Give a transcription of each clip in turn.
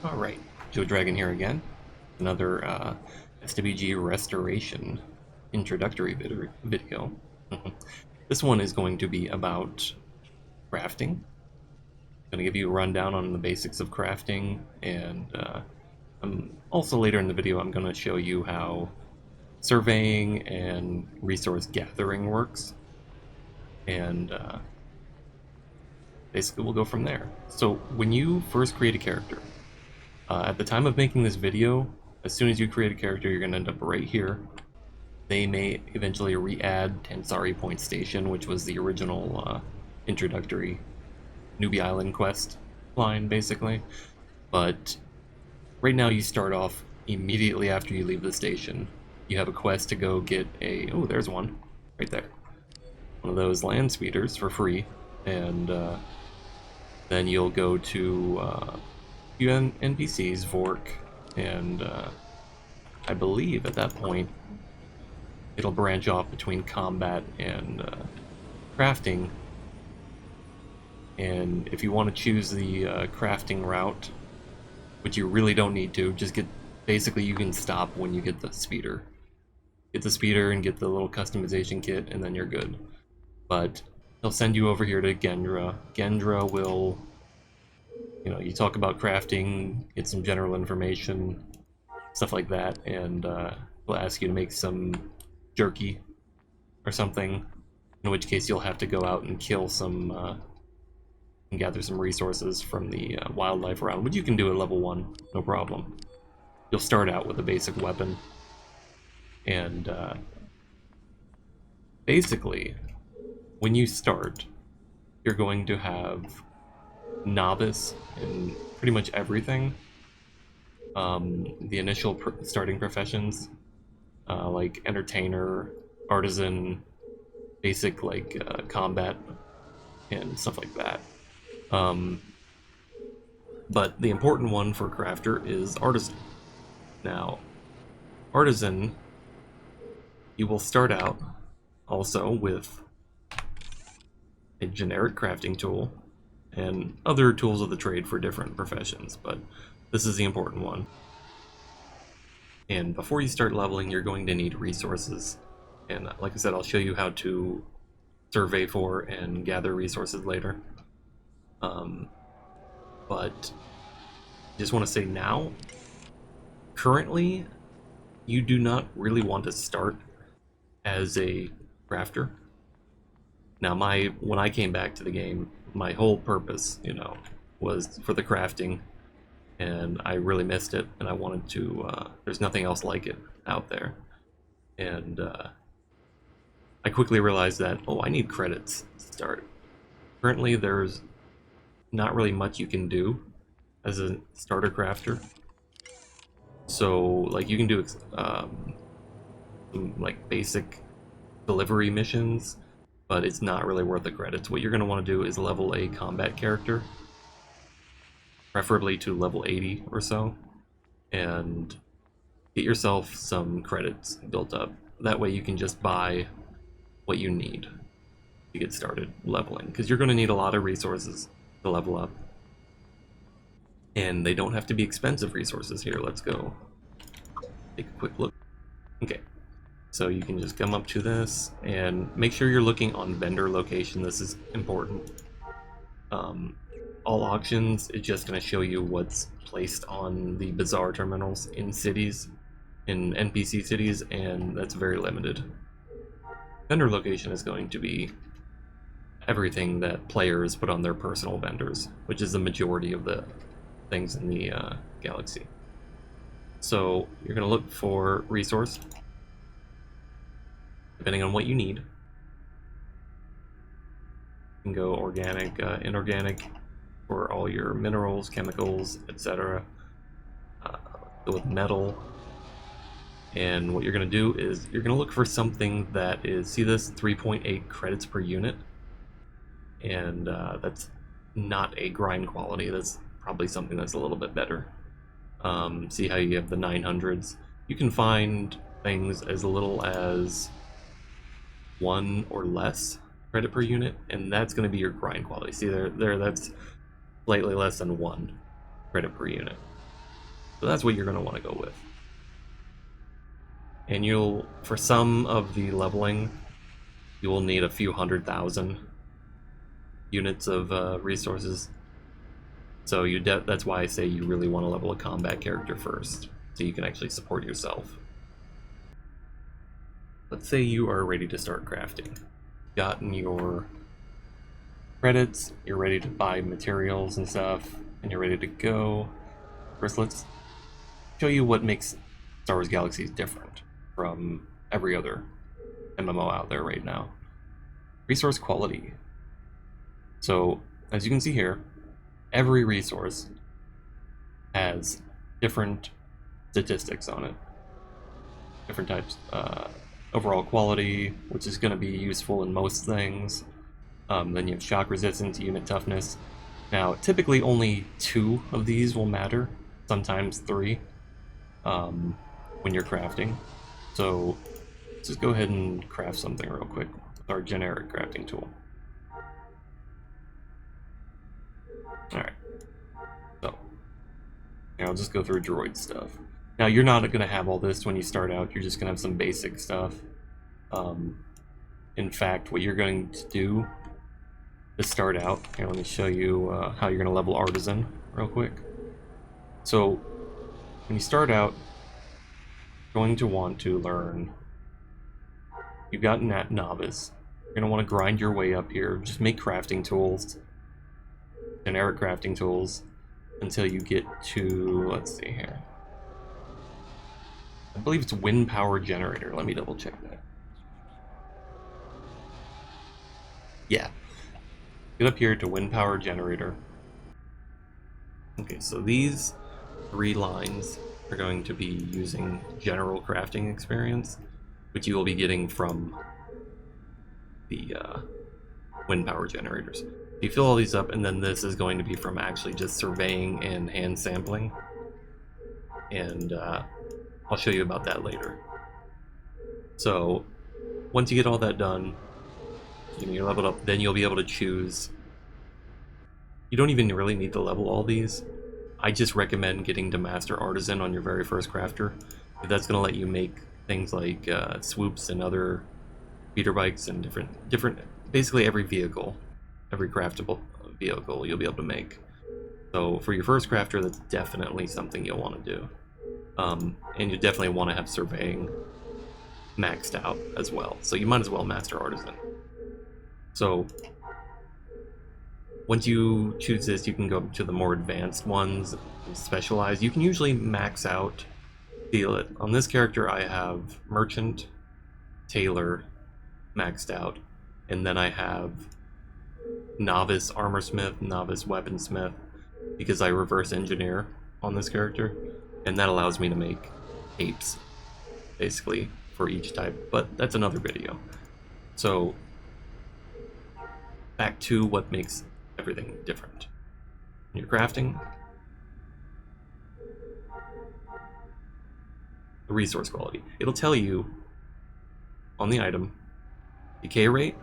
Alright, Joe Dragon here again. Another SWG Restoration introductory video. This one is going to be about crafting. I'm going to give you a rundown on the basics of crafting, and also later in the video I'm going to show you how surveying and resource gathering works. And basically we'll go from there. So when you first create a character, at the time of making this video, as soon as you create a character, you're going to end up right here. They may eventually re-add Tansari Point Station, which was the original introductory Newbie Island quest line, basically. But right now you start off immediately after you leave the station. You have a quest to go get a... oh, there's one. Right there. One of those land speeders for free. And then you'll go to... few NPCs, Vork, and I believe at that point it'll branch off between combat and crafting. And if you want to choose the crafting route, which you really don't need to, just get, basically you can stop when you get the speeder. Get the speeder and get the little customization kit, and then you're good. But they'll send you over here to Gendra. Gendra will... you talk about crafting, get some general information, stuff like that, and we'll ask you to make some jerky or something, in which case you'll have to go out and kill some, and gather some resources from the wildlife around, which you can do at level 1, no problem. You'll start out with a basic weapon, and basically, when you start, you're going to have novice in pretty much everything. The initial starting professions, like entertainer, artisan, basic like combat, and stuff like that. But the important one for crafter is artisan. Now, artisan, you will start out also with a generic crafting tool and other tools of the trade for different professions, but this is the important one. And before you start leveling, you're going to need resources. And like I said, I'll show you how to survey for and gather resources later. But just want to say now, currently, you do not really want to start as a crafter. Now, when I came back to the game, my whole purpose, was for the crafting, and I really missed it, and I wanted to, there's nothing else like it out there. And I quickly realized that, I need credits to start. Currently, there's not really much you can do as a starter crafter. So, like, you can do some, like, basic delivery missions, but it's not really worth the credits. What you're going to want to do is level a combat character, preferably to level 80 or so, and get yourself some credits built up. That way you can just buy what you need to get started leveling, because you're going to need a lot of resources to level up. And they don't have to be expensive resources here. Let's go take a quick look. Okay. So you can just come up to this and make sure you're looking on vendor location. This is important. All auctions is just going to show you what's placed on the bazaar terminals in cities, in NPC cities, and that's very limited. Vendor location is going to be everything that players put on their personal vendors, which is the majority of the things in the galaxy. So you're going to look for resource, depending on what you need. You can go organic, inorganic for all your minerals, chemicals, etc. Go with metal. And what you're going to do is you're going to look for something that is, see this, 3.8 credits per unit? And that's not a grind quality. That's probably something that's a little bit better. See how you have the 900s? You can find things as little as 1 or less credit per unit, and that's going to be your grind quality. See there, that's slightly less than 1 credit per unit. So that's what you're going to want to go with. And you'll, for some of the leveling, you will need a few 100,000 units of resources. So that's why I say you really want to level a combat character first, so you can actually support yourself. Let's say you are ready to start crafting. Gotten your credits, you're ready to buy materials and stuff, and you're ready to go. First, let's show you what makes Star Wars Galaxies different from every other MMO out there right now. Resource quality. So, as you can see here, every resource has different statistics on it. Different types. Overall quality, which is going to be useful in most things. Then you have shock resistance, unit toughness. Now, typically only 2 of these will matter, sometimes 3, when you're crafting. So, let's just go ahead and craft something real quick with our generic crafting tool. Alright, so, I'll just go through droid stuff. Now, you're not going to have all this when you start out, you're just going to have some basic stuff. In fact, what you're going to do to start out, here, let me show you how you're going to level Artisan real quick. So, when you start out, you're going to want to learn, you've got Novice, you're going to want to grind your way up here, just make crafting tools, generic crafting tools, until you get to, let's see here, I believe it's wind power generator. Let me double check that. Yeah. Get up here to wind power generator. Okay, so these 3 lines are going to be using general crafting experience, which you will be getting from the wind power generators. You fill all these up, and then this is going to be from actually just surveying and hand sampling. And I'll show you about that later. So, once you get all that done, you're leveled up, then you'll be able to choose. You don't even really need to level all these. I just recommend getting to Master Artisan on your very first crafter. That's going to let you make things like swoops and other beater bikes and different, basically every vehicle, every craftable vehicle you'll be able to make. So for your first crafter, that's definitely something you'll want to do. And you definitely want to have surveying maxed out as well. So you might as well Master Artisan. So once you choose this, you can go to the more advanced ones, specialize. You can usually max out. On this character, I have Merchant, Tailor maxed out, and then I have Novice Armorsmith, Novice Weaponsmith, because I reverse engineer on this character, and that allows me to make apes, basically, for each type, but that's another video. So, back to what makes everything different. When you're crafting, the resource quality. It'll tell you on the item, decay rate,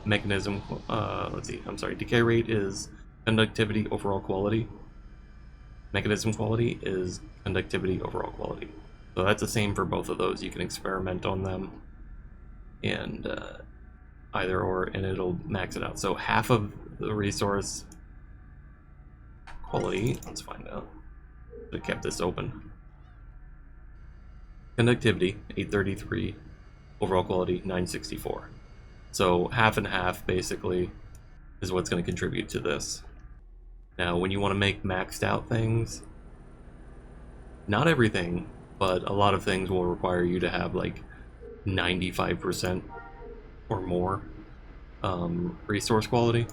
mechanism, decay rate is conductivity, overall quality. Mechanism quality is conductivity, overall quality. So that's the same for both of those. You can experiment on them and either or, and it'll max it out. So half of the resource quality, let's find out. I kept this open. Conductivity, 833. Overall quality, 964. So half and half, basically, is what's going to contribute to this. Now, when you want to make maxed out things, not everything, but a lot of things will require you to have like 95% or more resource quality.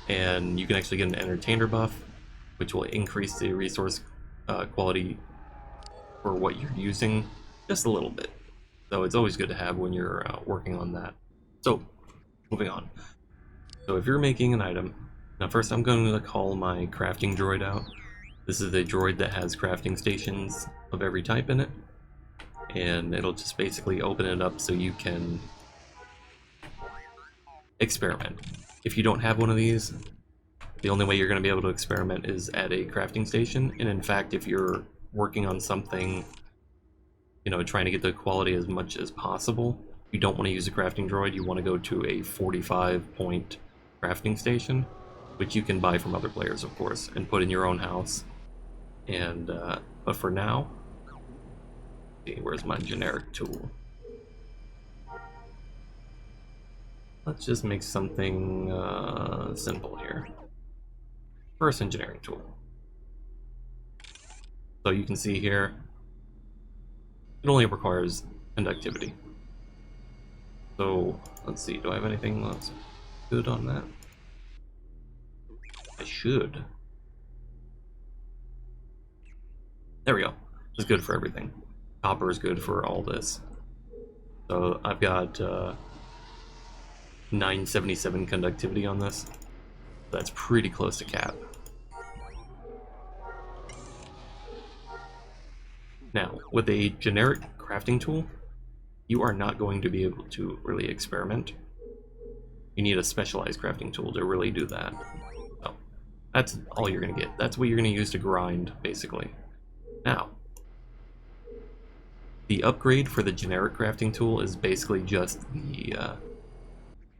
And you can actually get an entertainer buff, which will increase the resource quality for what you're using just a little bit. So it's always good to have when you're working on that. So, moving on. So if you're making an item, now first I'm going to call my crafting droid out. This is a droid that has crafting stations of every type in it. And it'll just basically open it up so you can experiment. If you don't have one of these, the only way you're going to be able to experiment is at a crafting station. And in fact, if you're working on something, you know, trying to get the quality as much as possible, you don't want to use a crafting droid. You want to go to a 45-point crafting station, which you can buy from other players, of course, and put in your own house. And but for now, see, where's my generic tool? Let's just make something simple here. First engineering tool. So you can see here, it only requires conductivity. So let's see, do I have anything that's good on that? I should. There we go. It's good for everything. Copper is good for all this. So I've got 977 conductivity on this. That's pretty close to cap. Now, with a generic crafting tool, you are not going to be able to really experiment. You need a specialized crafting tool to really do that. So, that's all you're going to get. That's what you're going to use to grind, basically. Now, the upgrade for the generic crafting tool is basically just the...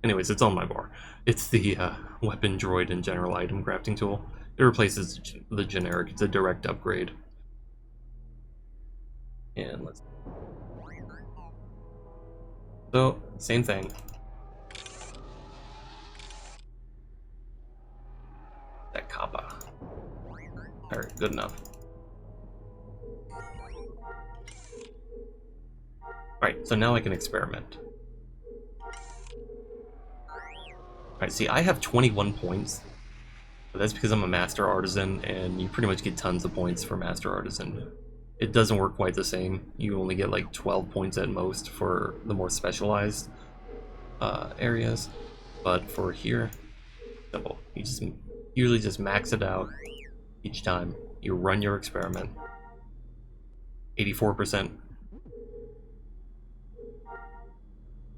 anyways, it's on my bar. It's the weapon droid and general item crafting tool. It replaces the generic. It's a direct upgrade. And let's... So, same thing. That kappa. Alright, good enough. Alright, so now I can experiment. Alright, see, I have 21 points. But that's because I'm a Master Artisan, and you pretty much get tons of points for Master Artisan. It doesn't work quite the same. You only get like 12 points at most for the more specialized areas. But for here, simple. You just usually just max it out each time. You run your experiment. 84%.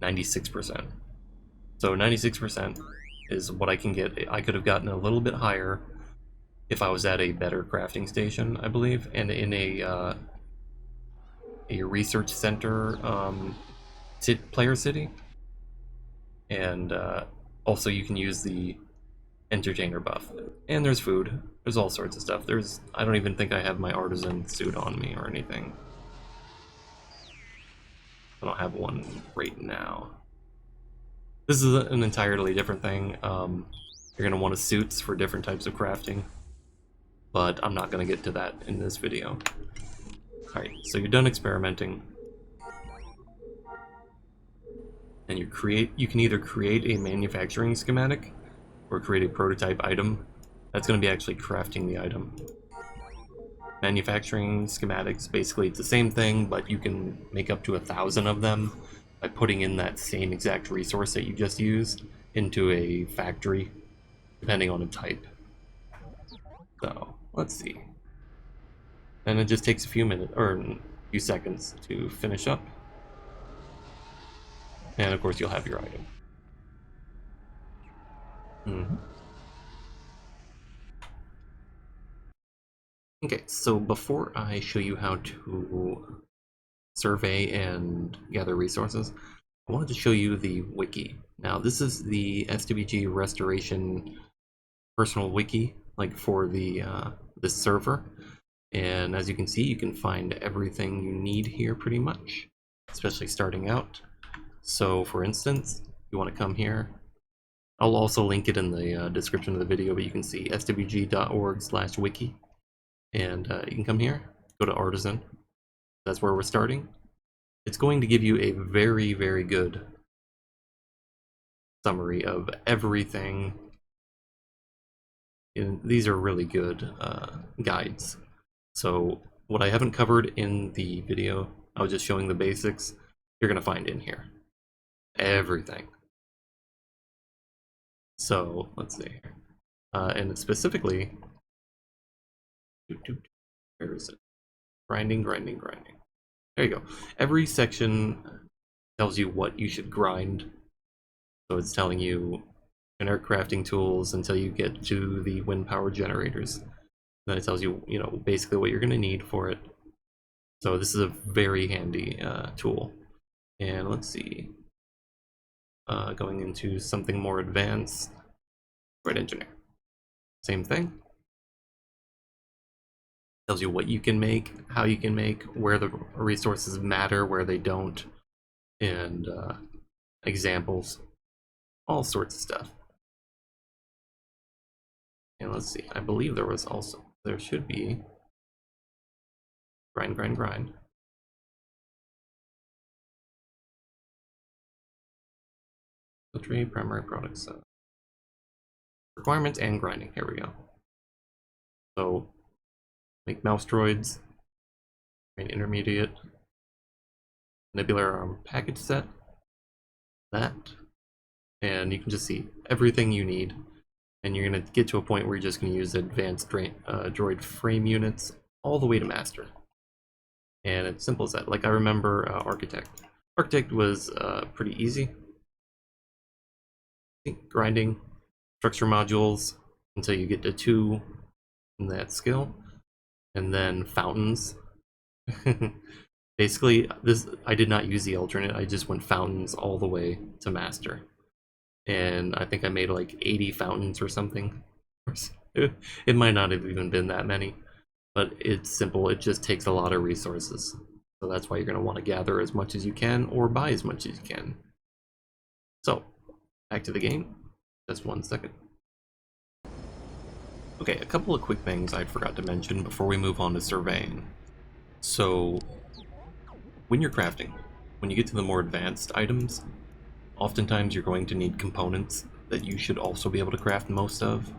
96%. So 96% is what I can get. I could have gotten a little bit higher if I was at a better crafting station, I believe, and in a research center player city. And also you can use the entertainer buff. And there's food. There's all sorts of stuff. I don't even think I have my artisan suit on me or anything. I don't have one right now. This is an entirely different thing. You're going to want suits for different types of crafting, but I'm not going to get to that in this video. Alright, so you're done experimenting. And you can either create a manufacturing schematic or create a prototype item. That's going to be actually crafting the item. Manufacturing schematics, basically it's the same thing, but you can make up to 1,000 of them by putting in that same exact resource that you just used into a factory, depending on the type. So, let's see. And it just takes a few minutes, or a few seconds to finish up. And of course you'll have your item. Okay, so before I show you how to survey and gather resources, I wanted to show you the wiki. Now, this is the SWG Restoration personal wiki, like for the this server. And as you can see, you can find everything you need here pretty much, especially starting out. So for instance, you want to come here. I'll also link it in the description of the video, but you can see swg.org/wiki. And you can come here, go to Artisan. That's where we're starting. It's going to give you a very, very good summary of everything. And these are really good guides. So what I haven't covered in the video, I was just showing the basics, you're going to find in here. Everything. So let's see here. And specifically, where is it? Grinding. There you go. Every section tells you what you should grind. So it's telling you generic crafting tools until you get to the wind power generators. Then it tells you, you know, basically what you're going to need for it. So this is a very handy tool. And let's see, going into something more advanced, Droid Engineer. Same thing. Tells you what you can make, how you can make, where the resources matter, where they don't, and examples, all sorts of stuff. And let's see, I believe there should be grind, grind, grind. Filtry, primary products, requirements and grinding. Here we go. So make mouse droids, train intermediate, nebular arm package set, that, and you can just see everything you need. And you're going to get to a point where you're just going to use advanced droid frame units all the way to master. And it's simple as that. Like I remember Architect. Architect was pretty easy. Grinding, structure modules until you get to 2 in that skill. And then fountains. Basically, I did not use the alternate. I just went fountains all the way to master. And I think I made like 80 fountains or something. It might not have even been that many, but it's simple. It just takes a lot of resources. So that's why you're going to want to gather as much as you can or buy as much as you can. So, back to the game. Just 1 second. Okay, a couple of quick things I forgot to mention before we move on to surveying. So, when you're crafting, when you get to the more advanced items, oftentimes you're going to need components that you should also be able to craft most of,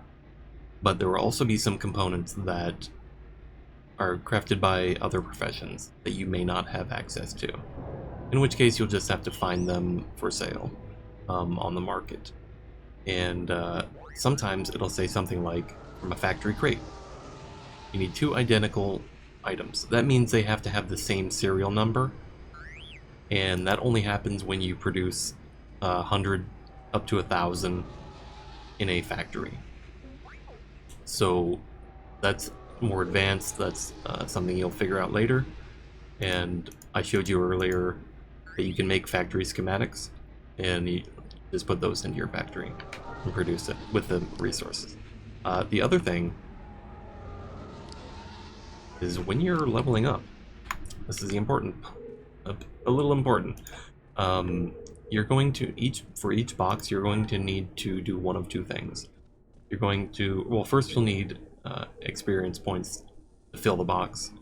but there will also be some components that are crafted by other professions that you may not have access to, in which case you'll just have to find them for sale on the market. And sometimes it'll say something like, from a factory crate, you need 2 identical items. That means they have to have the same serial number, and that only happens when you produce 100 up to 1,000 in a factory. So that's more advanced. That's something you'll figure out later. And I showed you earlier that you can make factory schematics, and you just put those into your factory and produce it with the resources. The other thing is when you're leveling up, this is the important, a little important. You're going to for each box, you're going to need to do one of 2 things. You're going to, well, first you'll need experience points to fill the box.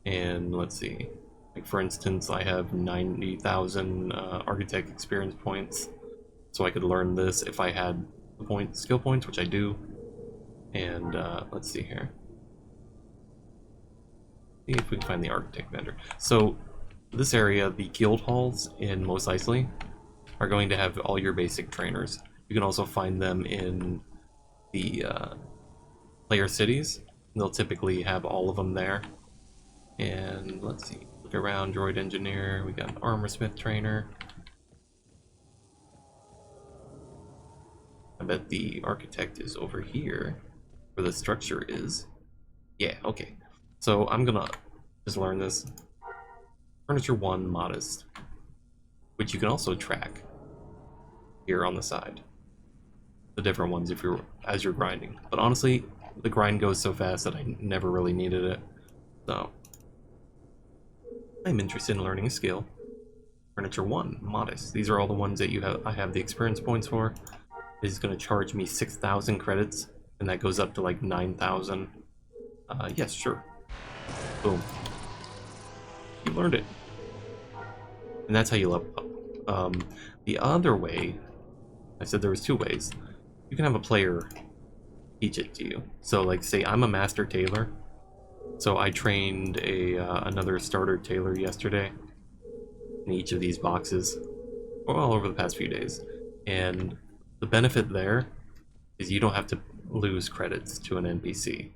And let's see, like for instance, I have 90,000 architect experience points, so I could learn this if I had the skill points, which I do. And let's see here. See if we can find the architect vendor. So this area, the guild halls in Mos Eisley, are going to have all your basic trainers. You can also find them in the player cities. They'll typically have all of them there. And let's see, look around, droid engineer, we got an armor smith trainer. I bet the architect is over here, where the structure is. Yeah, okay. So I'm gonna just learn this. Furniture 1, modest, which you can also track here on the side. The different ones as you're grinding. But honestly, the grind goes so fast that I never really needed it. So I'm interested in learning a skill. Furniture 1, modest. These are all the ones that I have the experience points for. This is going to charge me 6,000 credits, and that goes up to like 9,000. Yes, sure. Boom. You learned it. And that's how you level up. The other way, I said there was 2 ways. You can have a player teach it to you. So like say I'm a master tailor, so I trained another starter tailor yesterday in each of these boxes, well, over the past few days. And the benefit there is you don't have to lose credits to an NPC.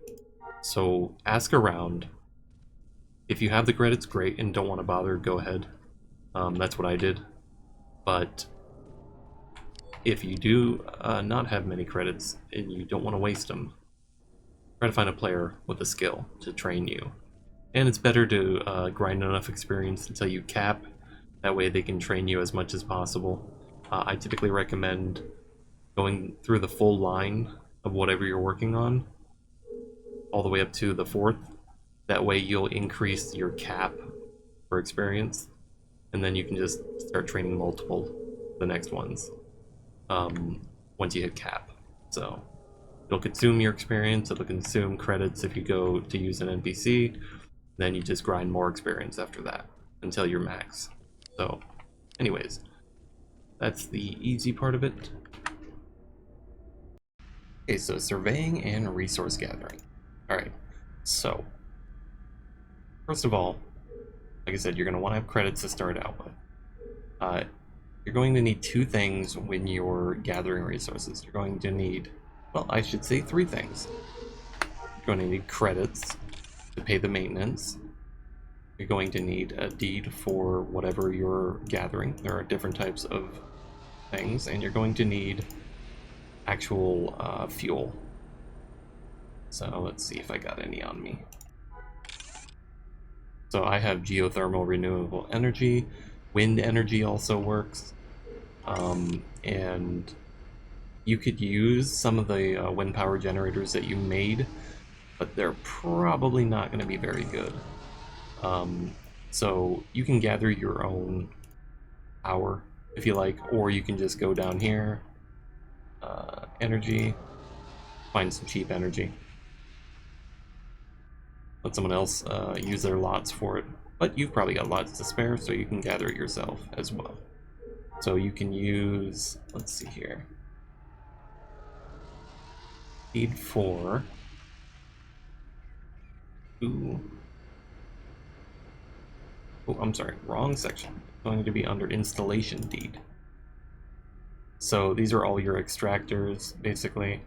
So ask around. If you have the credits, great, and don't want to bother, go ahead. That's what I did. But if you do not have many credits and you don't want to waste them, try to find a player with a skill to train you. And it's better to grind enough experience until you cap. That way they can train you as much as possible. I typically recommend going through the full line of whatever you're working on, all the way up to the 4th. That way you'll increase your cap for experience, and then you can just start training the next ones, once you hit cap. So it'll consume your experience, it'll consume credits if you go to use an NPC, then you just grind more experience after that until you're max. So anyways, that's the easy part of it. Okay, so surveying and resource gathering. Alright, so first of all, like I said, you're going to want to have credits to start out with. You're going to need 2 things when you're gathering resources. You're going to need, well, I should say 3 things. You're going to need credits to pay the maintenance. You're going to need a deed for whatever you're gathering. There are different types of things, and you're going to need actual fuel. So let's see if I got any on me. So I have geothermal renewable energy. Wind energy also works. And you could use some of the wind power generators that you made, but they're probably not going to be very good. So you can gather your own power if you like, or you can just go down here, energy, find some cheap energy. Let someone else use their lots for it, but you've probably got lots to spare, so you can gather it yourself as well. So you can use, let's see here, deed for, oh, I'm sorry, wrong section. It's going to be under installation deed. So these are all your extractors, basically.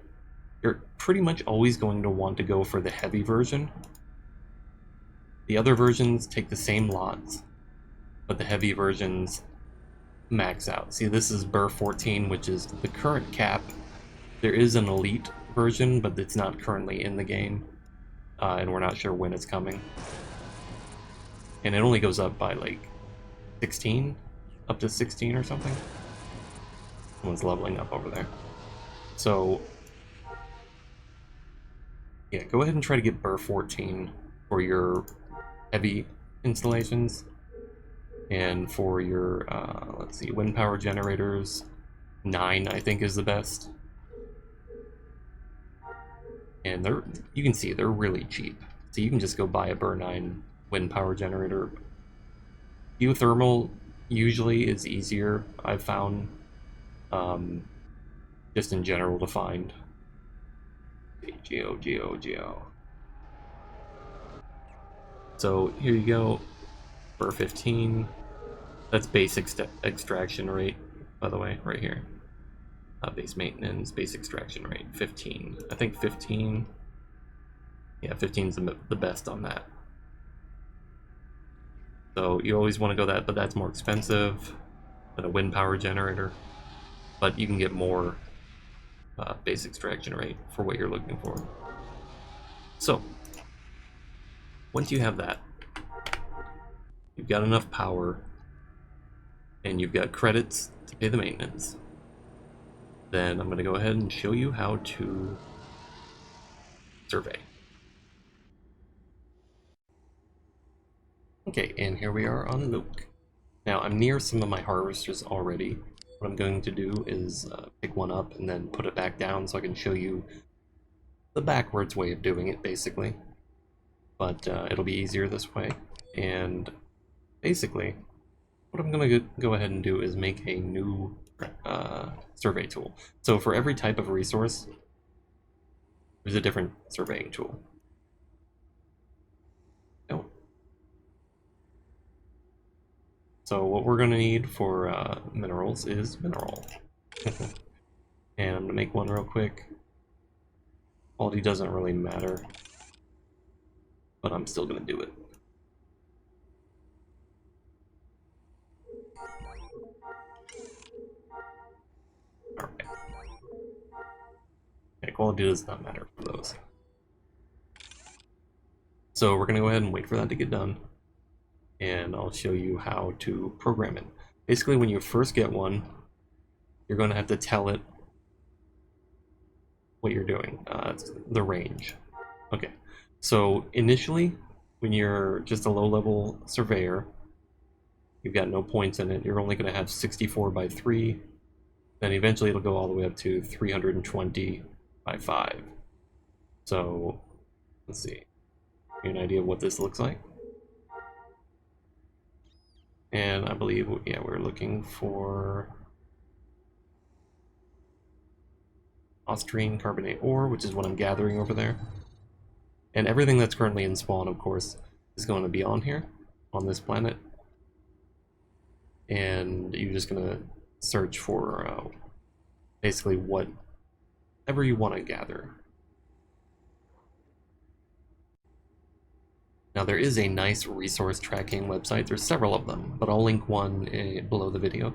You're pretty much always going to want to go for the heavy version. The other versions take the same lots, but the heavy versions max out. See, this is Burr 14, which is the current cap. There is an elite version, but it's not currently in the game, and we're not sure when it's coming. And it only goes up by like 16, up to 16 or something. Someone's leveling up over there. So yeah, go ahead and try to get Burr 14 for your heavy installations, and for your let's see, wind power generators, 9 I think is the best. And you can see they're really cheap, so you can just go buy a Burr 9 wind power generator. Geothermal usually is easier, I've found, just in general to find. Geo. So here you go, Burr 15. That's base extraction rate, by the way, right here. Base maintenance, base extraction rate, 15. I think 15. Yeah, 15 is the best on that. So you always want to go that, but that's more expensive than a wind power generator. But you can get more base extraction rate for what you're looking for. So once you have that, you've got enough power, and you've got credits to pay the maintenance, then I'm going to go ahead and show you how to survey. Okay, and here we are on Nuke. Now I'm near some of my harvesters already. What I'm going to do is pick one up and then put it back down so I can show you the backwards way of doing it, basically. But it'll be easier this way. And basically, what I'm going to go ahead and do is make a new survey tool. So for every type of resource, there's a different surveying tool. Oh. So what we're going to need for minerals is mineral. And I'm going to make one real quick. Quality doesn't really matter, but I'm still going to do it. Alright. Okay, quality does not matter for those. So we're going to go ahead and wait for that to get done, and I'll show you how to program it. Basically, when you first get one, you're going to have to tell it what you're doing, the range. Okay, so initially, when you're just a low-level surveyor, you've got no points in it, you're only going to have 64 by 3, then eventually it'll go all the way up to 320 by 5. So, let's see, give you an idea of what this looks like. And I believe, yeah, we're looking for Austrian carbonate ore, which is what I'm gathering over there. And everything that's currently in spawn, of course, is going to be on here, on this planet. And you're just going to search for basically whatever you want to gather. Now there is a nice resource tracking website. There's several of them, but I'll link one below the video.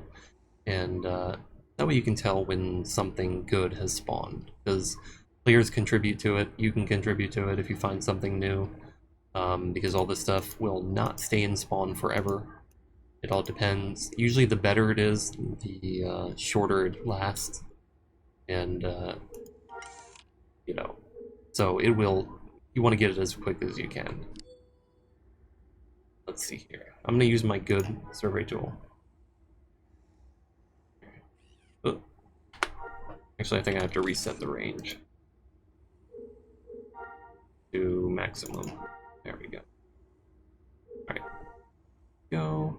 And that way you can tell when something good has spawned. Because players contribute to it, you can contribute to it if you find something new. Because all this stuff will not stay in spawn forever. It all depends. Usually the better it is, the shorter it lasts. And, you know, so it will, you want to get it as quick as you can. Let's see here. I'm going to use my good survey tool. Oh. Actually, I think I have to reset the range to maximum. There we go. Alright. Go.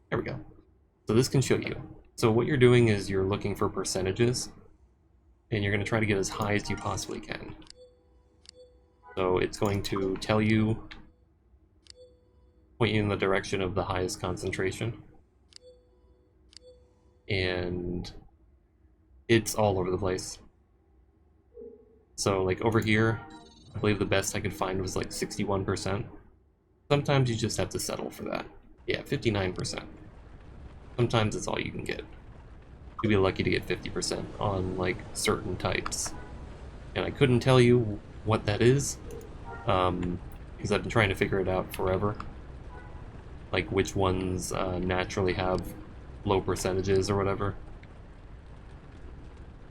There we go. So this can show you. So what you're doing is you're looking for percentages, and you're going to try to get as high as you possibly can. So it's going to tell you, point you in the direction of the highest concentration. And it's all over the place. So like over here, I believe the best I could find was like 61%. Sometimes you just have to settle for that. Yeah, 59%. Sometimes it's all you can get. You'd be lucky to get 50% on like certain types. And I couldn't tell you what that is, because I've been trying to figure it out forever. Like which ones naturally have low percentages or whatever.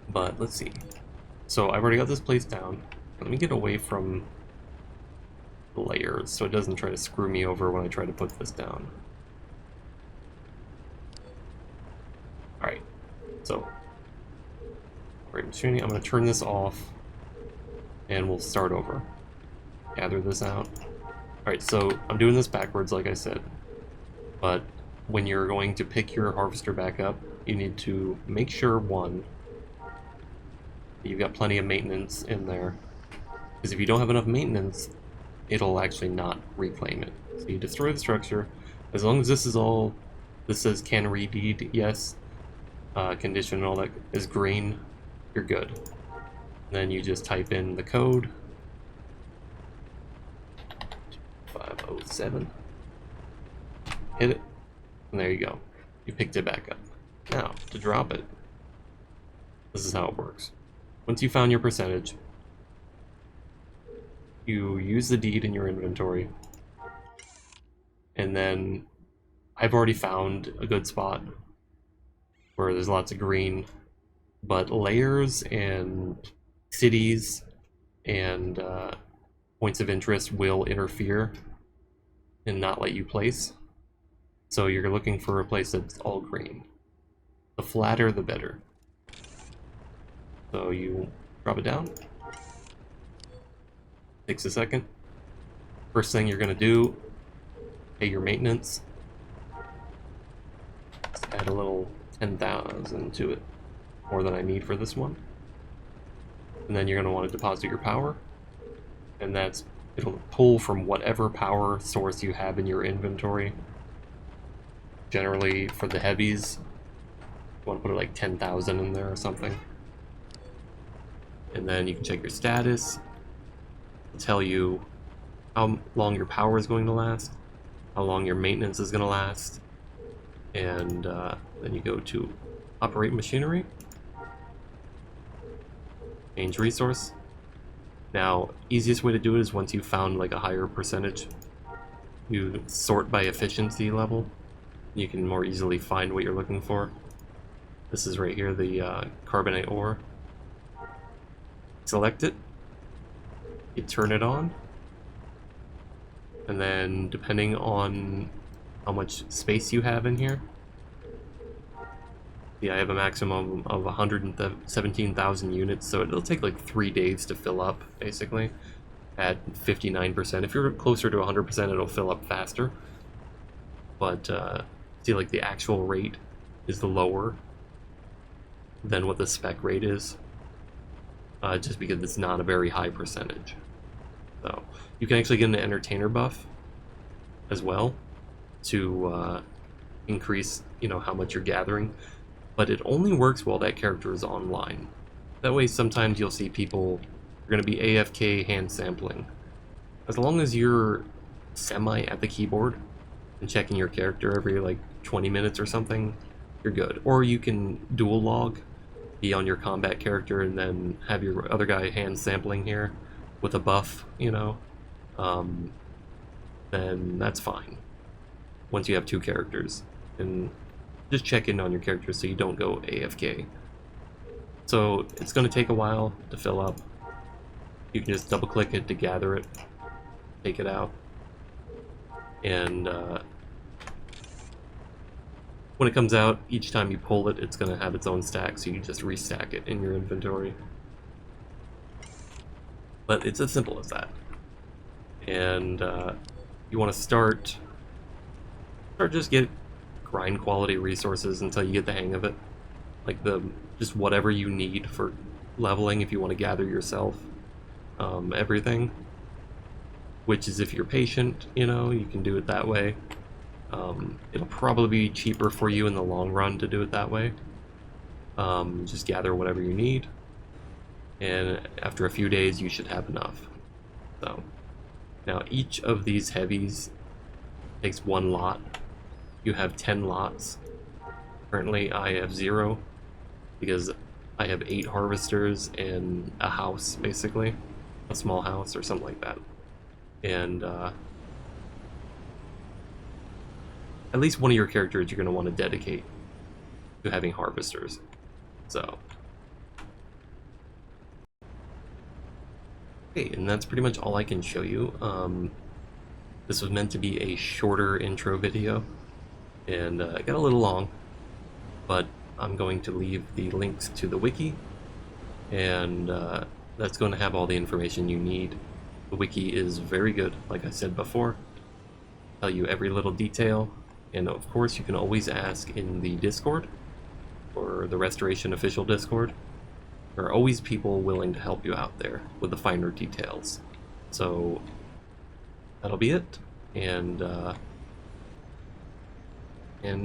But let's see. So I've already got this place down. Let me get away from the layers so it doesn't try to screw me over when I try to put this down. Alright, so I'm going to turn this off and we'll start over. Gather this out. Alright, so I'm doing this backwards like I said, but when you're going to pick your harvester back up, you need to make sure, one, you've got plenty of maintenance in there, because if you don't have enough maintenance, it'll actually not reclaim it. So you destroy the structure. As long as this is all, this says can redeed, yes, condition and all that is green, you're good. And then you just type in the code, 507, hit it, and there you go. You picked it back up. Now, to drop it, this is how it works. Once you found your percentage, you use the deed in your inventory, and then I've already found a good spot where there's lots of green, but layers and cities and points of interest will interfere and not let you place. So you're looking for a place that's all green. The flatter, the better. So you drop it down. Takes a second. First thing you're going to do, pay your maintenance. Let's add a little 10,000 to it, more than I need for this one. And then you're going to want to deposit your power, and it'll pull from whatever power source you have in your inventory. Generally, for the heavies, you want to put it like 10,000 in there or something. And then you can check your status. It'll tell you how long your power is going to last, how long your maintenance is going to last, and then you go to operate machinery, change resource. Now, easiest way to do it is once you've found like a higher percentage, you sort by efficiency level. You can more easily find what you're looking for. This is right here, the carbonate ore. Select it, you turn it on, and then depending on how much space you have in here, yeah, I have a maximum of 117,000 units, so it'll take like 3 days to fill up, basically, at 59%. If you're closer to 100%, it'll fill up faster. But, see, like, the actual rate is lower than what the spec rate is, just because it's not a very high percentage. So, you can actually get an entertainer buff as well to increase, you know, how much you're gathering. But it only works while that character is online. That way sometimes you'll see people are going to be AFK hand sampling. As long as you're semi at the keyboard and checking your character every like 20 minutes or something, you're good. Or you can dual log, be on your combat character and then have your other guy hand sampling here with a buff, you know, then that's fine once you have two characters. And just check in on your character so you don't go AFK. So it's going to take a while to fill up. You can just double click it to gather it, take it out, and when it comes out, each time you pull it, it's going to have its own stack, so you can just restack it in your inventory. But it's as simple as that. And you want to start just get grind quality resources until you get the hang of it. Like just whatever you need for leveling if you want to gather yourself. Everything. Which is if you're patient, you know, you can do it that way. It'll probably be cheaper for you in the long run to do it that way. Just gather whatever you need. And after a few days you should have enough. So now each of these heavies takes one lot. You have 10 lots. Currently I have 0 because I have 8 harvesters and a house, basically. A small house or something like that. And at least one of your characters you're going to want to dedicate to having harvesters. So. Okay, and that's pretty much all I can show you. This was meant to be a shorter intro video. And it got a little long, but I'm going to leave the links to the wiki, and that's going to have all the information you need. The wiki is very good, like I said before, tell you every little detail, and of course you can always ask in the Discord, or the Restoration official Discord. There are always people willing to help you out there with the finer details. So that'll be it, and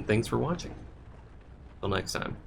thanks for watching. Till next time.